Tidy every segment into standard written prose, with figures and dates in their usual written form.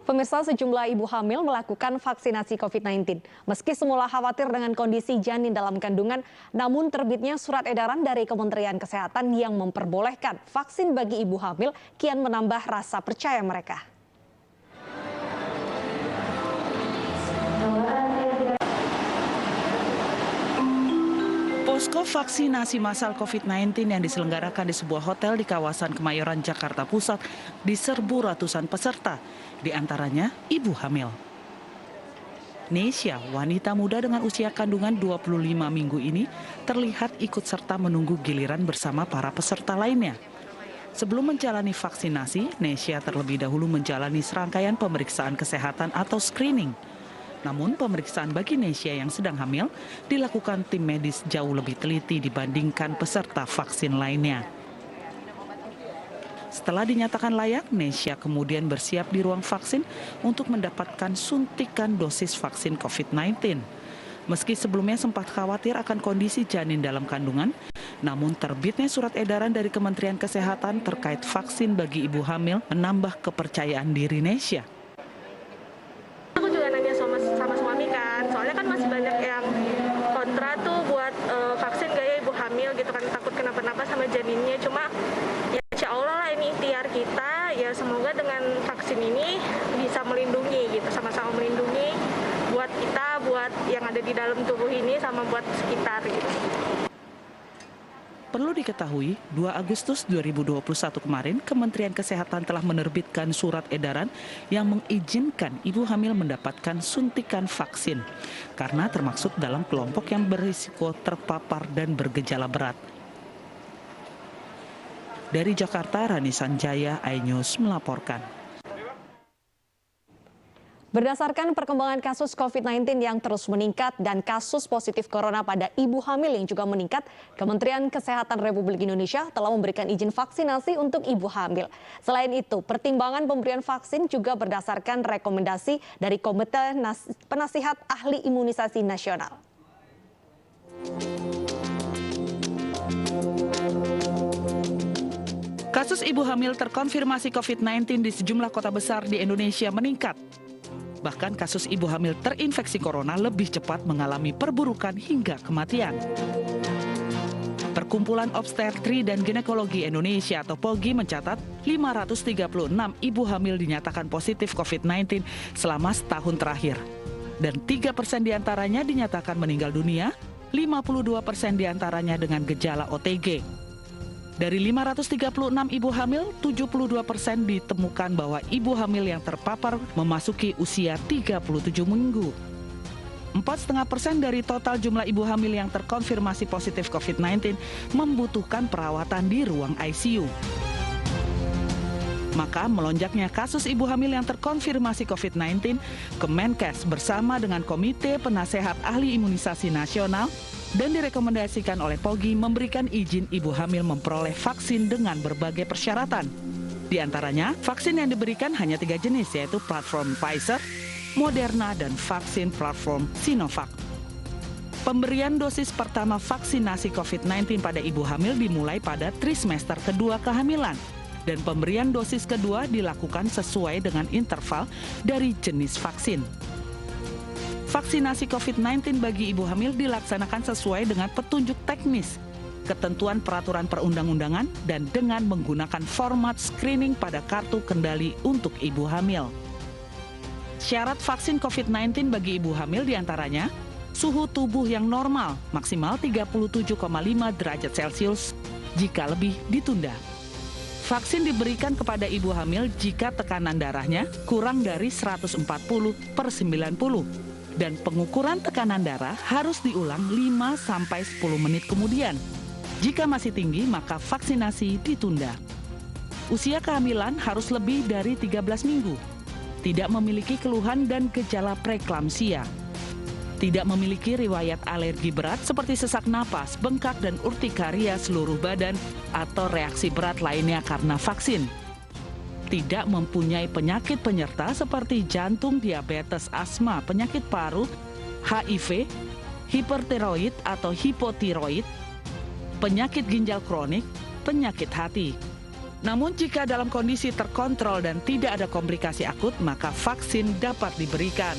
Pemirsa, sejumlah ibu hamil melakukan vaksinasi COVID-19. Meski semula khawatir dengan kondisi janin dalam kandungan, namun terbitnya surat edaran dari Kementerian Kesehatan yang memperbolehkan vaksin bagi ibu hamil kian menambah rasa percaya mereka. Posko vaksinasi massal COVID-19 yang diselenggarakan di sebuah hotel di kawasan Kemayoran, Jakarta Pusat diserbu ratusan peserta, di antaranya ibu hamil. Nesya, wanita muda dengan usia kandungan 25 minggu ini, terlihat ikut serta menunggu giliran bersama para peserta lainnya. Sebelum menjalani vaksinasi, Nesya terlebih dahulu menjalani serangkaian pemeriksaan kesehatan atau screening. Namun pemeriksaan bagi Nesya yang sedang hamil dilakukan tim medis jauh lebih teliti dibandingkan peserta vaksin lainnya. Setelah dinyatakan layak, Nesya kemudian bersiap di ruang vaksin untuk mendapatkan suntikan dosis vaksin COVID-19. Meski sebelumnya sempat khawatir akan kondisi janin dalam kandungan, namun terbitnya surat edaran dari Kementerian Kesehatan terkait vaksin bagi ibu hamil menambah kepercayaan diri Nesya. Sama suami kan, soalnya kan masih banyak yang kontra tuh buat vaksin gaya ibu hamil gitu kan, takut kenapa-napa sama janinnya. Cuma ya insya Allah lah ini ikhtiar kita, ya semoga dengan vaksin ini bisa melindungi gitu, sama-sama melindungi buat kita, buat yang ada di dalam tubuh ini sama buat sekitar gitu. Perlu diketahui, 2 Agustus 2021 kemarin, Kementerian Kesehatan telah menerbitkan surat edaran yang mengizinkan ibu hamil mendapatkan suntikan vaksin karena termasuk dalam kelompok yang berisiko terpapar dan bergejala berat. Dari Jakarta, Rani Sanjaya, iNews melaporkan. Berdasarkan perkembangan kasus COVID-19 yang terus meningkat dan kasus positif corona pada ibu hamil yang juga meningkat, Kementerian Kesehatan Republik Indonesia telah memberikan izin vaksinasi untuk ibu hamil. Selain itu, pertimbangan pemberian vaksin juga berdasarkan rekomendasi dari Komite Penasihat Ahli Imunisasi Nasional. Kasus ibu hamil terkonfirmasi COVID-19 di sejumlah kota besar di Indonesia meningkat. Bahkan kasus ibu hamil terinfeksi corona lebih cepat mengalami perburukan hingga kematian. Perkumpulan Obstetri dan Ginekologi Indonesia atau POGI mencatat 536 ibu hamil dinyatakan positif COVID-19 selama setahun terakhir. Dan 3% diantaranya dinyatakan meninggal dunia, 52% diantaranya dengan gejala OTG. Dari 536 ibu hamil, 72% ditemukan bahwa ibu hamil yang terpapar memasuki usia 37 minggu. 4,5% dari total jumlah ibu hamil yang terkonfirmasi positif COVID-19 membutuhkan perawatan di ruang ICU. Maka melonjaknya kasus ibu hamil yang terkonfirmasi COVID-19, Kemenkes bersama dengan Komite Penasehat Ahli Imunisasi Nasional dan direkomendasikan oleh POGI memberikan izin ibu hamil memperoleh vaksin dengan berbagai persyaratan. Di antaranya, vaksin yang diberikan hanya 3 jenis, yaitu platform Pfizer, Moderna, dan vaksin platform Sinovac. Pemberian dosis pertama vaksinasi COVID-19 pada ibu hamil dimulai pada trimester kedua kehamilan, dan pemberian dosis kedua dilakukan sesuai dengan interval dari jenis vaksin. Vaksinasi COVID-19 bagi ibu hamil dilaksanakan sesuai dengan petunjuk teknis, ketentuan peraturan perundang-undangan, dan dengan menggunakan format screening pada kartu kendali untuk ibu hamil. Syarat vaksin COVID-19 bagi ibu hamil diantaranya suhu tubuh yang normal, maksimal 37,5 derajat Celcius, jika lebih ditunda. Vaksin diberikan kepada ibu hamil jika tekanan darahnya kurang dari 140/90. Dan pengukuran tekanan darah harus diulang 5-10 menit kemudian. Jika masih tinggi, maka vaksinasi ditunda. Usia kehamilan harus lebih dari 13 minggu. Tidak memiliki keluhan dan gejala preeklamsia. Tidak memiliki riwayat alergi berat seperti sesak napas, bengkak, dan urtikaria seluruh badan atau reaksi berat lainnya karena vaksin. Tidak mempunyai penyakit penyerta seperti jantung, diabetes, asma, penyakit paru, HIV, hipertiroid atau hipotiroid, penyakit ginjal kronik, penyakit hati. Namun jika dalam kondisi terkontrol dan tidak ada komplikasi akut, maka vaksin dapat diberikan.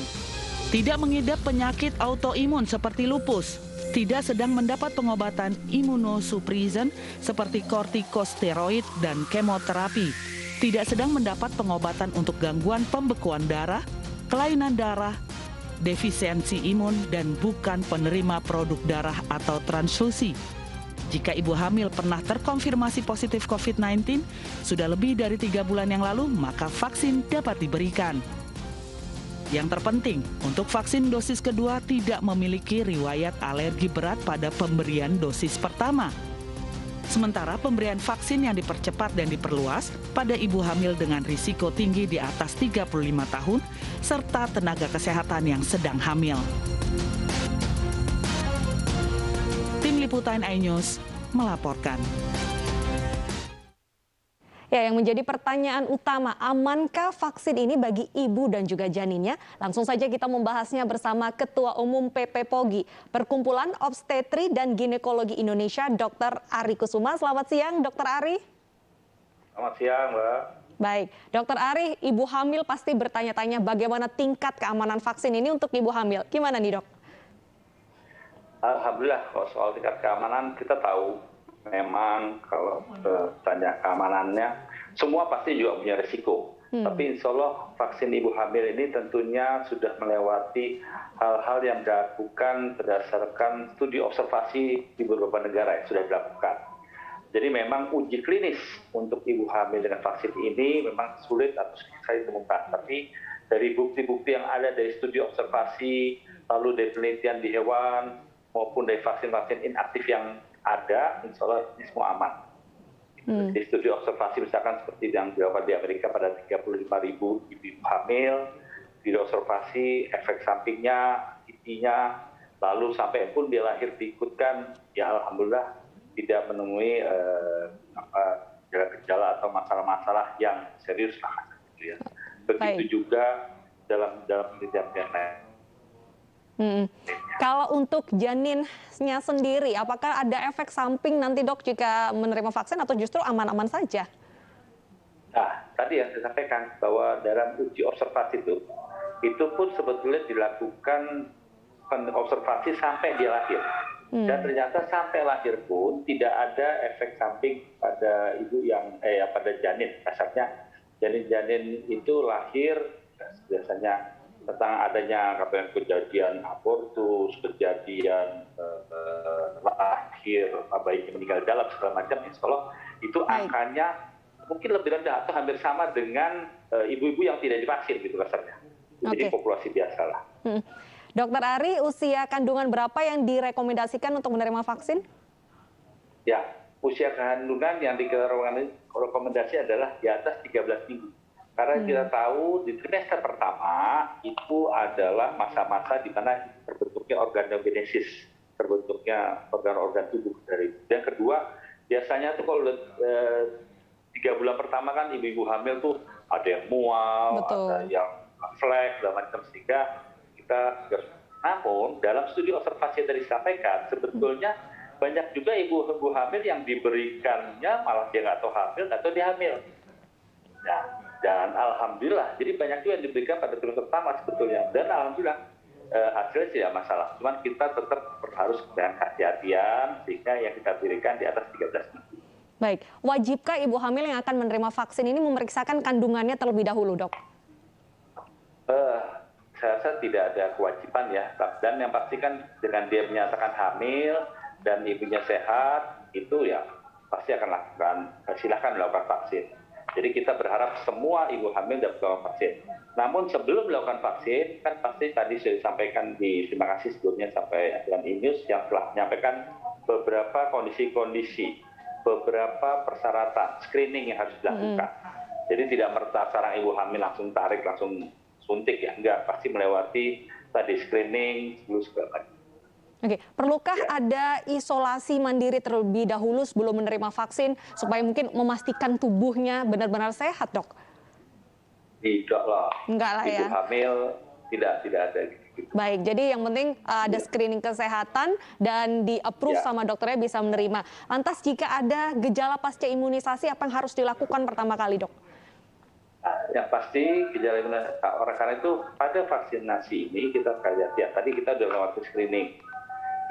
Tidak mengidap penyakit autoimun seperti lupus, tidak sedang mendapat pengobatan imunosupresan seperti kortikosteroid dan kemoterapi, tidak sedang mendapat pengobatan untuk gangguan pembekuan darah, kelainan darah, defisiensi imun, dan bukan penerima produk darah atau transfusi. Jika ibu hamil pernah terkonfirmasi positif COVID-19 sudah lebih dari 3 bulan yang lalu, maka vaksin dapat diberikan. Yang terpenting, untuk vaksin dosis kedua tidak memiliki riwayat alergi berat pada pemberian dosis pertama. Sementara pemberian vaksin yang dipercepat dan diperluas pada ibu hamil dengan risiko tinggi di atas 35 tahun serta tenaga kesehatan yang sedang hamil. Tim Liputan iNews melaporkan. Ya, yang menjadi pertanyaan utama, amankah vaksin ini bagi ibu dan juga janinnya? Langsung saja kita membahasnya bersama Ketua Umum PPPOGI, Perkumpulan Obstetri dan Ginekologi Indonesia, Dr. Ari Kusuma. Selamat siang, Dr. Ari. Selamat siang, Mbak. Baik, Dr. Ari, ibu hamil pasti bertanya-tanya bagaimana tingkat keamanan vaksin ini untuk ibu hamil. Gimana nih, Dok? Alhamdulillah, kalau soal tingkat keamanan kita tahu memang kalau tanya keamanannya, semua pasti juga punya risiko. Tapi insya Allah vaksin ibu hamil ini tentunya sudah melewati hal-hal yang dilakukan berdasarkan studi observasi di beberapa negara yang sudah dilakukan. Jadi memang uji klinis untuk ibu hamil dengan vaksin ini memang sulit atau sekali ditemukan. Tapi dari bukti-bukti yang ada dari studi observasi, lalu dari penelitian di hewan, maupun dari vaksin-vaksin inaktif yang ada, insya Allah ini semua aman. Di studi observasi misalkan seperti yang dilakukan di Amerika pada 35.000 ibu hamil, di observasi efek sampingnya, intinya, lalu sampai pun dia lahir diikutkan, ya Alhamdulillah tidak menemui gejala atau masalah-masalah yang serius lah. Gitu ya. Begitu juga dalam penelitian yang lain. Kalau untuk janinnya sendiri, apakah ada efek samping nanti, Dok, jika menerima vaksin atau justru aman-aman saja? Nah, tadi yang saya sampaikan bahwa dalam uji observasi itu pun sebetulnya dilakukan observasi sampai dia lahir. Dan ternyata sampai lahir pun tidak ada efek samping pada ibu yang pada janin. Kasarnya janin-janin itu lahir biasanya tentang adanya kejadian abortus, kejadian lahir bayinya meninggal dalam segala macam, insya Allah itu angkanya mungkin lebih rendah atau hampir sama dengan ibu-ibu yang tidak divaksin gitu kasarnya. Jadi populasi biasa lah. Dokter Ari, usia kandungan berapa yang direkomendasikan untuk menerima vaksin? Ya, usia kandungan yang direkomendasi adalah di atas 13 minggu. Karena kita tahu di trimester pertama itu adalah masa-masa di mana terbentuknya organogenesis, terbentuknya organ-organ tubuh dari. Yang kedua, biasanya tuh kalau 3 bulan pertama kan ibu-ibu hamil tuh ada yang mual, ada yang flek, dan macam sehingga kita. Namun dalam studi observasi yang tadi disampaikan, sebetulnya banyak juga ibu hamil yang diberikannya malah dia nggak tahu hamil atau dia hamil. Nah, dan alhamdulillah, jadi banyak juga yang diberikan pada trimester pertama sebetulnya. Dan alhamdulillah hasilnya tidak masalah. Cuman kita tetap harus dengan kehati-hatian sehingga yang kita berikan di atas 13 minggu. Baik, wajibkah ibu hamil yang akan menerima vaksin ini memeriksakan kandungannya terlebih dahulu, Dok? Saya rasa tidak ada kewajiban ya. Dan yang pasti kan dengan dia menyatakan hamil dan ibunya sehat, itu ya pasti akan lakukan, silakan melakukan vaksin. Jadi kita berharap semua ibu hamil dapat melakukan vaksin. Namun sebelum melakukan vaksin, kan pasti tadi sudah disampaikan terima kasih sebelumnya sampai dengan iNews yang telah menyampaikan beberapa kondisi-kondisi, beberapa persyaratan screening yang harus dilakukan. Jadi tidak merta seorang ibu hamil langsung tarik, langsung suntik ya, enggak, pasti melewati tadi screening, segala macam. Oke, perlukah ada isolasi mandiri terlebih dahulu sebelum menerima vaksin supaya mungkin memastikan tubuhnya benar-benar sehat, Dok? Tidak lah. Enggak lah ya. Ibu hamil tidak ada Baik, jadi yang penting ada screening kesehatan dan di-approve sama dokternya bisa menerima. Lantas jika ada gejala pasca imunisasi, apa yang harus dilakukan pertama kali, Dok? Nah, yang pasti gejala imunisasi, oleh karena itu pada vaksinasi ini kita lihat ya, tadi kita sudah lewati screening,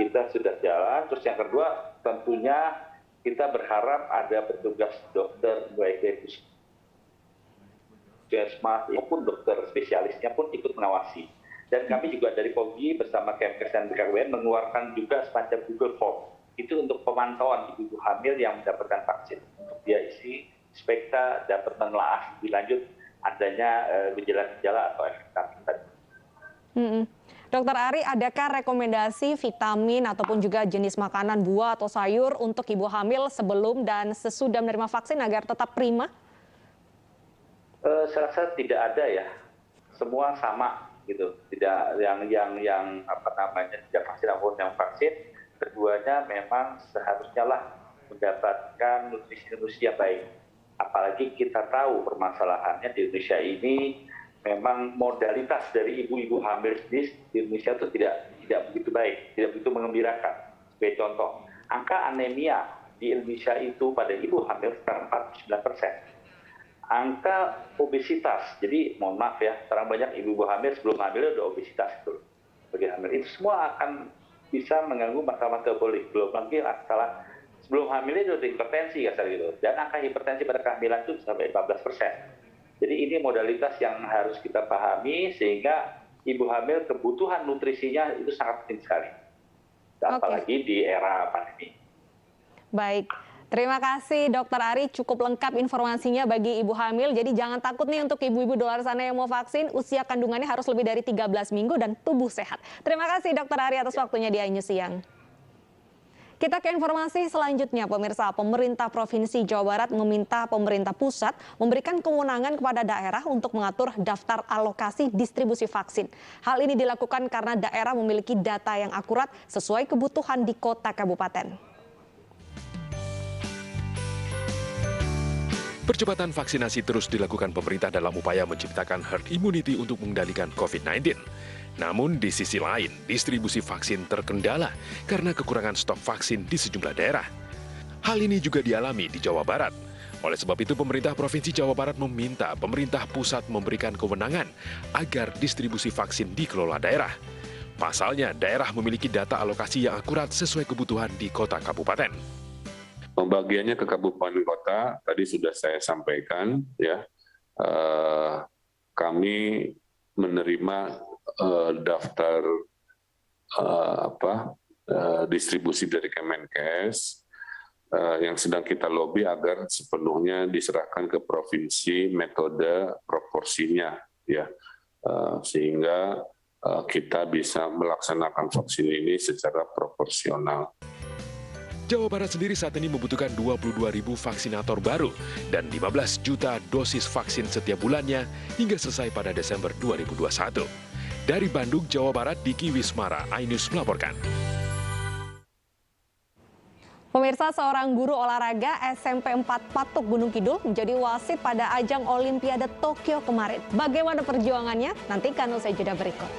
kita sudah jalan. Terus yang kedua tentunya kita berharap ada petugas dokter baik dari puskesmas maupun dokter spesialisnya pun ikut mengawasi. Dan kami juga dari POGI bersama Kemkes dan BKKBN mengeluarkan juga semacam Google Form. Itu untuk pemantauan ibu hamil yang mendapatkan vaksin. Untuk dia isi, supaya dapat menelaah lebih lanjut adanya gejala-gejala atau efek samping tadi. Dokter Ari, adakah rekomendasi vitamin ataupun juga jenis makanan, buah atau sayur untuk ibu hamil sebelum dan sesudah menerima vaksin agar tetap prima? Saya rasa tidak ada ya. Semua sama gitu. Tidak yang apa namanya tidak vaksin maupun yang vaksin. Keduanya memang seharusnya lah mendapatkan nutrisi yang baik. Apalagi kita tahu permasalahannya di Indonesia ini memang modalitas dari ibu-ibu hamil di Indonesia itu tidak begitu baik, tidak begitu mengembirakan. Sebagai contoh, angka anemia di Indonesia itu pada ibu hamil sekitar 49%. Angka obesitas, jadi mohon maaf ya, sekarang banyak ibu-ibu hamil sebelum hamil ada obesitas itu. Bagi hamil itu semua akan bisa mengganggu masalah metabolik. Belum lagi masalah sebelum hamil itu ada hipertensi gitu. Dan angka hipertensi pada kehamilan itu sampai 14%. Jadi ini modalitas yang harus kita pahami sehingga ibu hamil kebutuhan nutrisinya itu sangat penting sekali. Apalagi di era pandemi. Baik. Terima kasih Dokter Ari, cukup lengkap informasinya bagi ibu hamil. Jadi jangan takut nih untuk ibu-ibu di luar sana yang mau vaksin, usia kandungannya harus lebih dari 13 minggu dan tubuh sehat. Terima kasih Dokter Ari atas waktunya di iNews Siang. Kita ke informasi selanjutnya, pemirsa. Pemerintah Provinsi Jawa Barat meminta pemerintah pusat memberikan kewenangan kepada daerah untuk mengatur daftar alokasi distribusi vaksin. Hal ini dilakukan karena daerah memiliki data yang akurat sesuai kebutuhan di kota kabupaten. Percepatan vaksinasi terus dilakukan pemerintah dalam upaya menciptakan herd immunity untuk mengendalikan COVID-19. Namun di sisi lain, distribusi vaksin terkendala karena kekurangan stok vaksin di sejumlah daerah. Hal ini juga dialami di Jawa Barat. Oleh sebab itu, pemerintah Provinsi Jawa Barat meminta pemerintah pusat memberikan kewenangan agar distribusi vaksin dikelola daerah. Pasalnya, daerah memiliki data alokasi yang akurat sesuai kebutuhan di kota kabupaten. Pembagiannya ke kabupaten kota tadi sudah saya sampaikan ya. Kami menerima daftar distribusi dari Kemenkes yang sedang kita lobby agar sepenuhnya diserahkan ke provinsi metode proporsinya ya, sehingga kita bisa melaksanakan vaksin ini secara proporsional. Jawa Barat sendiri saat ini membutuhkan 22.000 vaksinator baru dan 15 juta dosis vaksin setiap bulannya hingga selesai pada Desember 2021. Dari Bandung, Jawa Barat, Diki Wismara, iNews melaporkan. Pemirsa, seorang guru olahraga SMP 4 Patok Gunung Kidul menjadi wasit pada ajang Olimpiade Tokyo kemarin. Bagaimana perjuangannya? Nantikan usai jeda berikut.